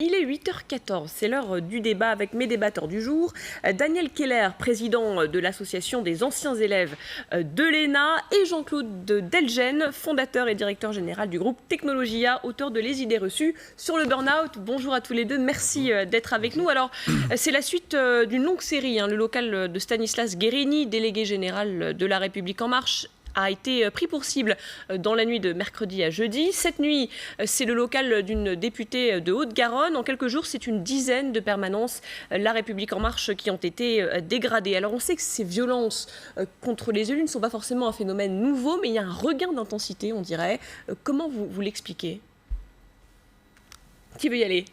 Il est 8h14, c'est l'heure du débat avec mes débatteurs du jour. Daniel Keller, président de l'association des anciens élèves de l'ENA, et Jean-Claude Delgen, fondateur et directeur général du groupe Technologia, auteur de Les idées reçues sur le burn-out. Bonjour à tous les deux, merci d'être avec nous. Alors, c'est la suite d'une longue série. Le local de Stanislas Guerini, délégué général de La République En Marche, a été pris pour cible dans la nuit de mercredi à jeudi. Cette nuit, c'est le local d'une députée de Haute-Garonne. En quelques jours, c'est une dizaine de permanences La République En Marche qui ont été dégradées. Alors on sait que ces violences contre les élus ne sont pas forcément un phénomène nouveau, mais il y a un regain d'intensité, on dirait. Comment vous l'expliquez? Qui veut y aller?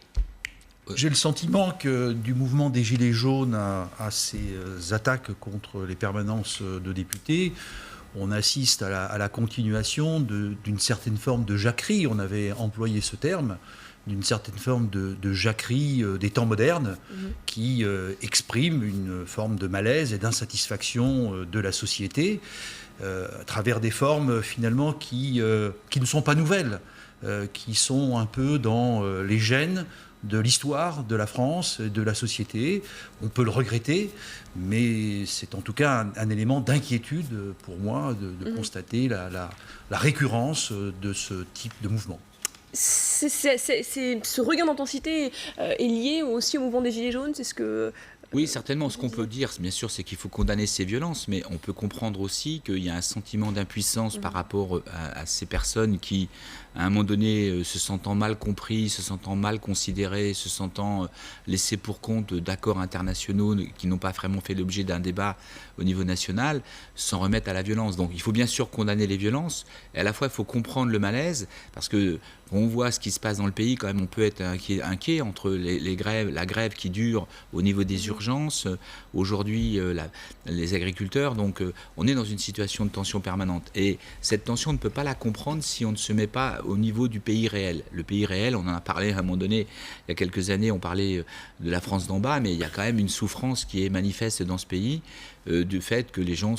J'ai le sentiment que du mouvement des Gilets jaunes à ces attaques contre les permanences de députés, on assiste à la continuation d'une certaine forme de jacquerie, on avait employé ce terme, d'une certaine forme de jacquerie des temps modernes qui exprime une forme de malaise et d'insatisfaction de la société à travers des formes finalement qui ne sont pas nouvelles, qui sont un peu dans les gènes de l'histoire de la France, de la société. On peut le regretter, mais c'est en tout cas un élément d'inquiétude pour moi de constater la récurrence de ce type de mouvement. Ce regain d'intensité est lié aussi au mouvement des Gilets jaunes, c'est ce que... Oui, certainement. Ce qu'on peut dire, bien sûr, c'est qu'il faut condamner ces violences, mais on peut comprendre aussi qu'il y a un sentiment d'impuissance par rapport à ces personnes qui, à un moment donné, se sentant mal compris, se sentant mal considérés, se sentant laissés pour compte d'accords internationaux qui n'ont pas vraiment fait l'objet d'un débat au niveau national, s'en remettent à la violence. Donc il faut bien sûr condamner les violences, et à la fois il faut comprendre le malaise, parce que quand on voit ce qui se passe dans le pays, quand même on peut être inquiet entre les grèves, la grève qui dure au niveau des urgences, aujourd'hui les agriculteurs, donc on est dans une situation de tension permanente. Et cette tension, on ne peut pas la comprendre si on ne se met pas au niveau du pays réel. Le pays réel, on en a parlé à un moment donné, il y a quelques années, on parlait de la France d'en bas, mais il y a quand même une souffrance qui est manifeste dans ce pays, du fait que les gens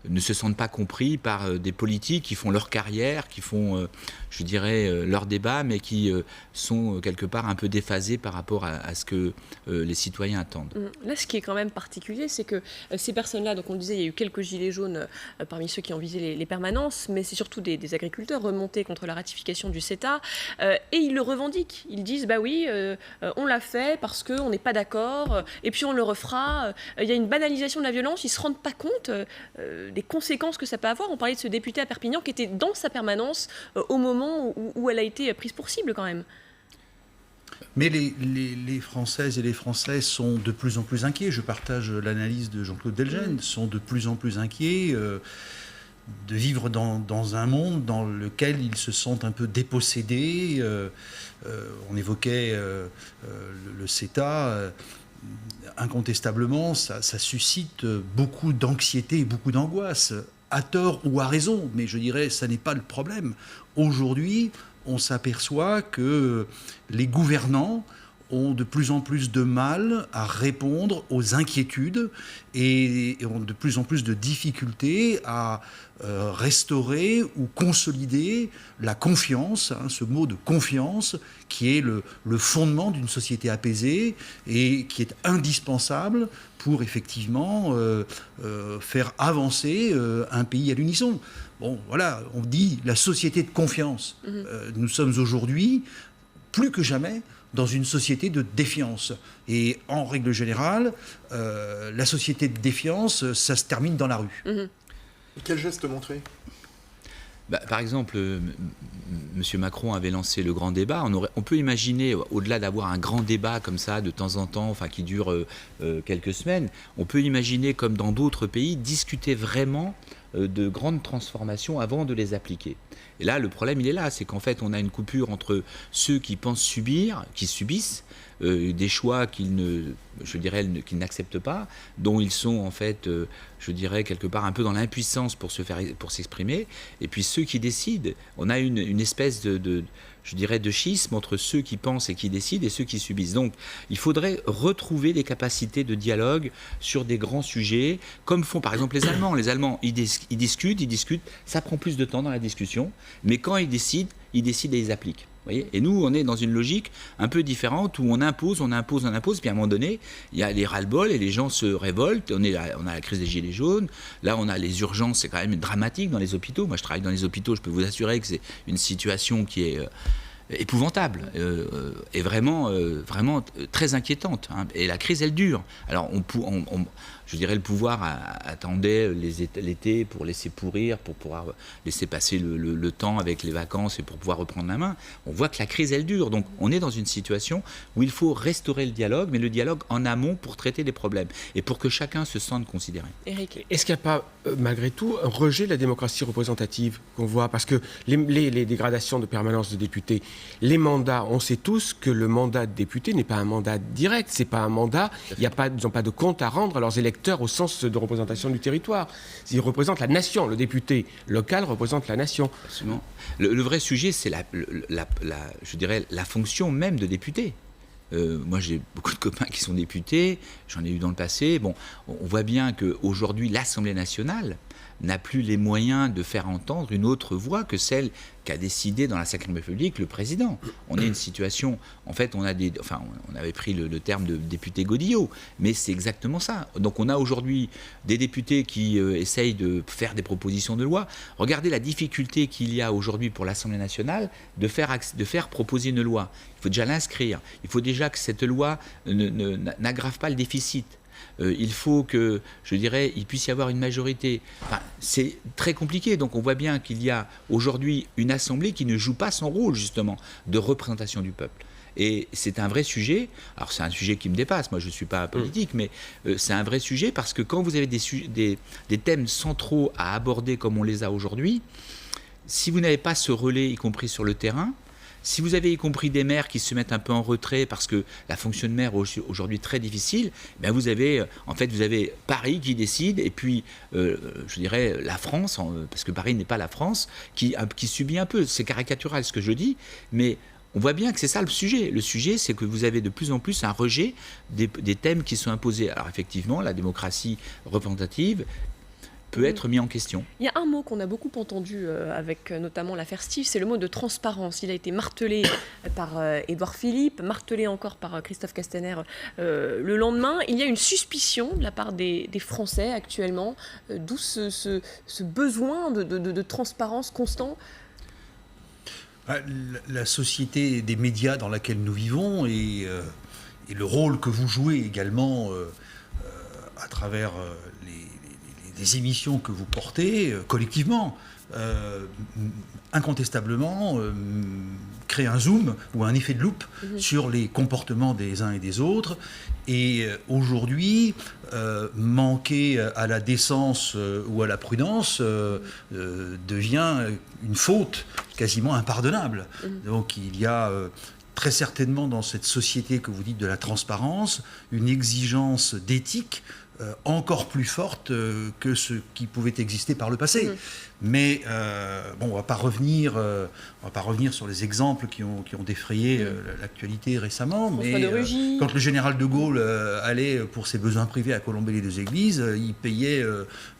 ne se sentent pas compris par des politiques qui font leur carrière, qui font, je dirais, leur débat, mais qui sont quelque part un peu déphasés par rapport à ce que les citoyens attendent. Là, ce qui est quand même particulier, c'est que ces personnes-là, donc on le disait, il y a eu quelques gilets jaunes parmi ceux qui ont visé les permanences, mais c'est surtout des agriculteurs remontés contre la ratification du CETA, et ils le revendiquent. Ils disent, bah oui, on l'a fait parce qu'on n'est pas d'accord, et puis on le refera. Il y a une banalisation de la violence, ils ne se rendent pas compte des conséquences que ça peut avoir. On parlait de ce député à Perpignan qui était dans sa permanence au moment où elle a été prise pour cible quand même. Mais les Françaises et les Français sont de plus en plus inquiets. Je partage l'analyse de Jean-Claude Delgen, sont de plus en plus inquiets de vivre dans un monde dans lequel ils se sentent un peu dépossédés. On évoquait le CETA. Incontestablement, ça suscite beaucoup d'anxiété et beaucoup d'angoisse, à tort ou à raison, mais je dirais ça n'est pas le problème. Aujourd'hui, on s'aperçoit que les gouvernants ont de plus en plus de mal à répondre aux inquiétudes et ont de plus en plus de difficultés à restaurer ou consolider la confiance, ce mot de confiance qui est le fondement d'une société apaisée et qui est indispensable pour effectivement faire avancer un pays à l'unisson. Bon, voilà, on dit la société de confiance. Nous sommes aujourd'hui, plus que jamais, dans une société de défiance. Et en règle générale, la société de défiance, ça se termine dans la rue. Quel geste montrer? Par exemple, M. Macron avait lancé le grand débat. On peut imaginer, au-delà d'avoir un grand débat comme ça de temps en temps, qui dure quelques semaines, on peut imaginer, comme dans d'autres pays, discuter vraiment de grandes transformations avant de les appliquer. Et là, le problème, il est là, c'est qu'en fait, on a une coupure entre ceux qui pensent subir, qui subissent des choix qu'ils n'acceptent pas, dont ils sont en fait, je dirais, quelque part un peu dans l'impuissance pour s'exprimer, et puis ceux qui décident. On a une espèce je dirais, de schisme entre ceux qui pensent et qui décident et ceux qui subissent. Donc, il faudrait retrouver des capacités de dialogue sur des grands sujets, comme font par exemple les Allemands. Les Allemands, ils discutent, ça prend plus de temps dans la discussion, mais quand ils décident et ils appliquent. voyez. Et nous, on est dans une logique un peu différente où on impose, puis à un moment donné, il y a les ras-le-bol et les gens se révoltent. On a la crise des gilets jaunes. Là, on a les urgences, c'est quand même dramatique dans les hôpitaux. Moi, je travaille dans les hôpitaux, je peux vous assurer que c'est une situation qui est épouvantable et vraiment très inquiétante. Hein. Et la crise, elle dure. Alors, je dirais le pouvoir attendait l'été pour laisser pourrir, pour pouvoir laisser passer le temps avec les vacances et pour pouvoir reprendre la main. On voit que la crise, elle dure. Donc, on est dans une situation où il faut restaurer le dialogue, mais le dialogue en amont pour traiter les problèmes et pour que chacun se sente considéré. Éric. Est-ce qu'il n'y a pas, malgré tout, un rejet de la démocratie représentative qu'on voit? Parce que les dégradations de permanence de députés, les mandats, on sait tous que le mandat de député n'est pas un mandat direct, c'est pas un mandat, ils n'ont pas de compte à rendre à leurs électeurs au sens de représentation du territoire. Ils représentent la nation, le député local représente la nation. Absolument. Le vrai sujet, c'est je dirais, la fonction même de député. Moi, j'ai beaucoup de copains qui sont députés, j'en ai eu dans le passé. Bon, on voit bien qu'aujourd'hui, l'Assemblée nationale n'a plus les moyens de faire entendre une autre voix que celle qu'a décidé dans la Ve République le président. On est une situation, en fait, on avait pris le terme de député godillot, mais c'est exactement ça. Donc on a aujourd'hui des députés qui essayent de faire des propositions de loi. Regardez la difficulté qu'il y a aujourd'hui pour l'Assemblée nationale de faire proposer une loi. Il faut déjà l'inscrire. Il faut déjà que cette loi n'aggrave pas le déficit. Il faut que, je dirais, il puisse y avoir une majorité. Enfin, c'est très compliqué. Donc on voit bien qu'il y a aujourd'hui une assemblée qui ne joue pas son rôle, justement, de représentation du peuple. Et c'est un vrai sujet. Alors c'est un sujet qui me dépasse. Moi, je ne suis pas politique, mais c'est un vrai sujet parce que quand vous avez des thèmes centraux à aborder comme on les a aujourd'hui, si vous n'avez pas ce relais, y compris sur le terrain, si vous avez y compris des maires qui se mettent un peu en retrait parce que la fonction de maire est aujourd'hui très difficile, ben vous avez Paris qui décide et puis je dirais la France, parce que Paris n'est pas la France, qui subit un peu. C'est caricatural ce que je dis, mais on voit bien que c'est ça le sujet. Le sujet, c'est que vous avez de plus en plus un rejet des thèmes qui sont imposés. Alors effectivement, la démocratie représentative peut être mis en question. Il y a un mot qu'on a beaucoup entendu avec notamment l'affaire Steve, c'est le mot de transparence. Il a été martelé par Édouard Philippe, martelé encore par Christophe Castaner le lendemain. Il y a une suspicion de la part des Français actuellement, d'où ce besoin de transparence constant. La société des médias dans laquelle nous vivons et le rôle que vous jouez également à travers des émissions que vous portez collectivement, incontestablement, crée un zoom ou un effet de loupe sur les comportements des uns et des autres. Et aujourd'hui, manquer à la décence ou à la prudence devient une faute quasiment impardonnable. Donc il y a très certainement dans cette société que vous dites de la transparence, une exigence d'éthique encore plus forte que ce qui pouvait exister par le passé. Mais on va pas revenir sur les exemples qui ont défrayé l'actualité récemment. Mais quand le général de Gaulle allait pour ses besoins privés à colomber les deux églises, il payait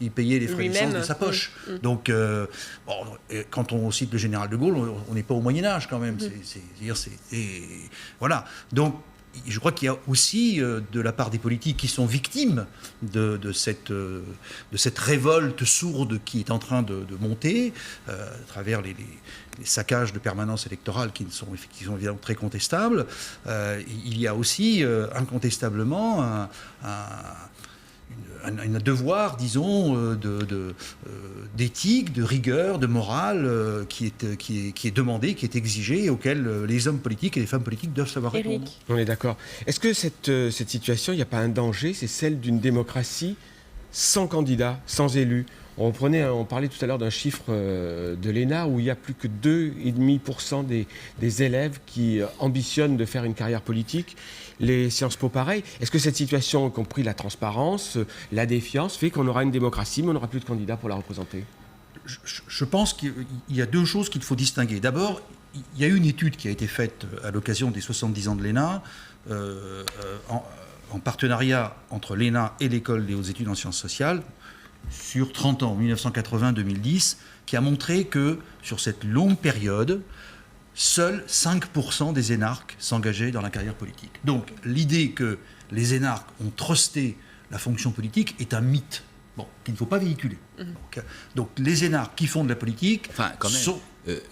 les frais d'essence de sa poche. Donc, quand on cite le général de Gaulle, on n'est pas au Moyen Âge quand même. Voilà. Donc je crois qu'il y a aussi, de la part des politiques qui sont victimes de cette révolte sourde qui est en train de monter, à travers les saccages de permanence électorale qui sont évidemment très contestables, il y a aussi incontestablement un devoir, disons, d'éthique, de rigueur, de morale qui est demandé, qui est exigé et auquel les hommes politiques et les femmes politiques doivent savoir répondre. On est d'accord. Est-ce que cette situation, il n'y a pas un danger? C'est celle d'une démocratie sans candidat, sans élu. On parlait tout à l'heure d'un chiffre de l'ENA où il y a plus que 2,5% des élèves qui ambitionnent de faire une carrière politique. Les Sciences Po, pareil. Est-ce que cette situation, y compris la transparence, la défiance, fait qu'on aura une démocratie, mais on n'aura plus de candidats pour la représenter? Je pense qu'il y a deux choses qu'il faut distinguer. D'abord, il y a eu une étude qui a été faite à l'occasion des 70 ans de l'ENA, en partenariat entre l'ENA et l'École des hautes études en sciences sociales, sur 30 ans, 1980-2010, qui a montré que sur cette longue période, seuls 5% des énarques s'engageaient dans la carrière politique. Donc l'idée que les énarques ont trusté la fonction politique est un mythe, qu'il ne faut pas véhiculer. Donc les énarques qui font de la politique quand même, sont...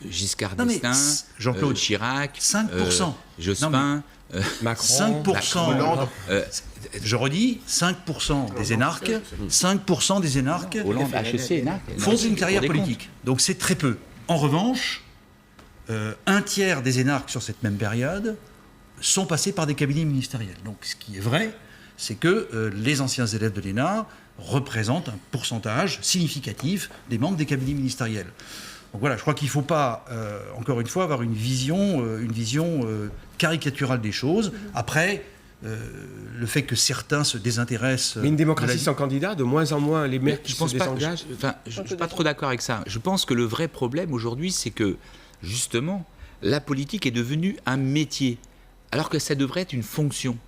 Giscard Non, mais d'Estaing, Jean-Claude, Chirac, 5%. Jospin, Macron, 5%. Hollande. Je redis, 5% des énarques, 5% des énarques Hollande, HEC, énarque, font une carrière Cour des comptes. politique. Donc c'est très peu. En revanche, un tiers des énarques sur cette même période sont passés par des cabinets ministériels. Donc ce qui est vrai, c'est que les anciens élèves de l'ENA représentent un pourcentage significatif des membres des cabinets ministériels. Donc voilà, je crois qu'il ne faut pas, encore une fois, avoir une vision caricaturale des choses. Après, le fait que certains se désintéressent... Mais une démocratie sans candidat, de moins en moins les maires qui se désengagent. Je ne suis pas trop d'accord avec ça. Je pense que le vrai problème aujourd'hui, c'est que, justement, la politique est devenue un métier, alors que ça devrait être une fonction.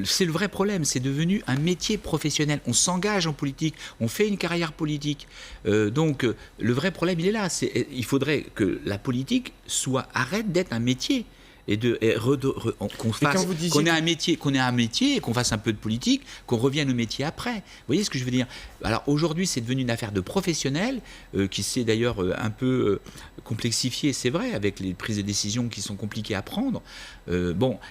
C'est le vrai problème, c'est devenu un métier professionnel. On s'engage en politique, on fait une carrière politique. Donc le vrai problème, il est là. Il faudrait que la politique arrête d'être un métier. Qu'on ait un métier et qu'on fasse un peu de politique, qu'on revienne au métier après. Vous voyez ce que je veux dire? Alors aujourd'hui, c'est devenu une affaire de professionnels qui s'est d'ailleurs un peu complexifiée, c'est vrai, avec les prises de décision qui sont compliquées à prendre.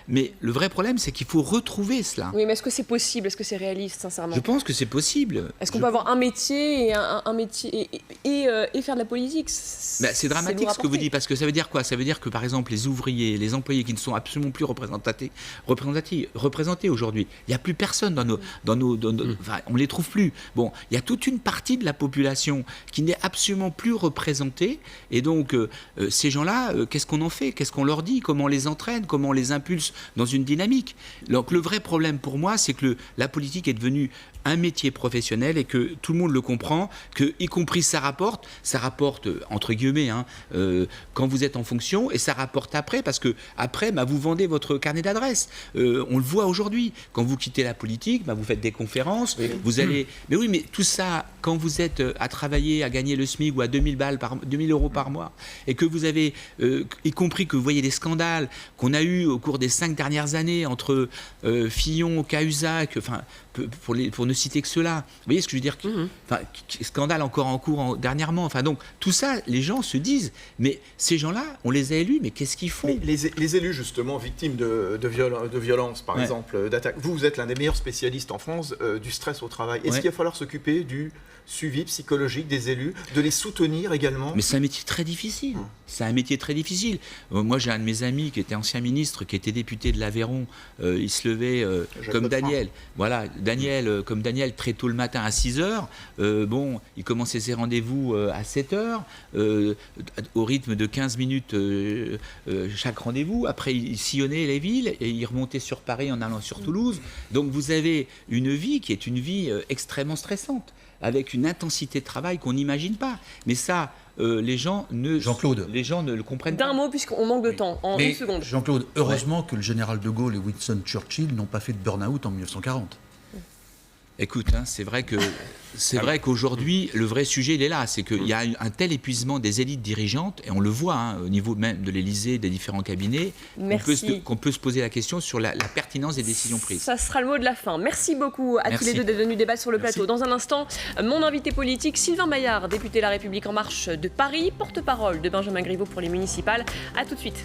Mais le vrai problème, c'est qu'il faut retrouver cela. Oui, mais est-ce que c'est possible? Est-ce que c'est réaliste, sincèrement? Je pense que c'est possible. Est-ce qu'on peut avoir un métier et un métier et faire de la politique? C'est dramatique ce que vous dites, parce que ça veut dire quoi? Ça veut dire que par exemple les ouvriers, les employés qui ne sont absolument plus représentés aujourd'hui, il n'y a plus personne on ne les trouve plus. Bon, il y a toute une partie de la population qui n'est absolument plus représentée, et donc ces gens-là, qu'est-ce qu'on en fait? Qu'est-ce qu'on leur dit? Comment on les entraîne? Comment on les impulse dans une dynamique? Donc le vrai problème pour moi, c'est que la politique est devenue un métier professionnel et que tout le monde le comprend, que y compris ça rapporte entre guillemets quand vous êtes en fonction, et ça rapporte après, parce que après vous vendez votre carnet d'adresses. On le voit aujourd'hui, quand vous quittez la politique, vous faites des conférences, vous allez, mais tout ça, quand vous êtes à travailler, à gagner le SMIC ou à 2000 euros par mois, et que vous avez y compris que vous voyez des scandales qu'on a eu au cours des 5 dernières années entre Fillon, Cahuzac, pour ne citer que ceux-là. Vous voyez ce que je veux dire? Scandale encore en cours dernièrement. Donc tout ça, les gens se disent, mais ces gens-là, on les a élus, mais qu'est-ce qu'ils font? Les élus, justement, victimes de violences, par exemple, d'attaques. Vous êtes l'un des meilleurs spécialistes en France du stress au travail. Est-ce qu'il va falloir s'occuper du suivi psychologique des élus, de les soutenir également? Mais c'est un métier très difficile. C'est un métier très difficile. Moi, j'ai un de mes amis qui était ancien ministre, qui était député de l'Aveyron. Il se levait comme Daniel. Voilà, comme Daniel, très tôt le matin à 6h. Il commençait ses rendez-vous à 7h, au rythme de 15 minutes chaque rendez-vous. Après, il sillonnait les villes et il remontait sur Paris en allant sur Toulouse. Donc, vous avez une vie qui est une vie extrêmement stressante, avec une intensité de travail qu'on n'imagine pas. Mais ça, les gens ne le comprennent pas. D'un mot, puisqu'on manque de temps, en une seconde. Jean-Claude, heureusement que le général de Gaulle et Winston Churchill n'ont pas fait de burn-out en 1940. Écoute, c'est vrai qu'aujourd'hui, le vrai sujet, il est là. C'est qu'il y a un tel épuisement des élites dirigeantes, et on le voit au niveau même de l'Élysée, des différents cabinets, qu'on peut se poser la question sur la pertinence des décisions prises. Ça sera le mot de la fin. Merci beaucoup à tous les deux d'être venus débattre sur le plateau. Dans un instant, mon invité politique, Sylvain Maillard, député La République En Marche de Paris, porte-parole de Benjamin Griveaux pour les municipales. A tout de suite.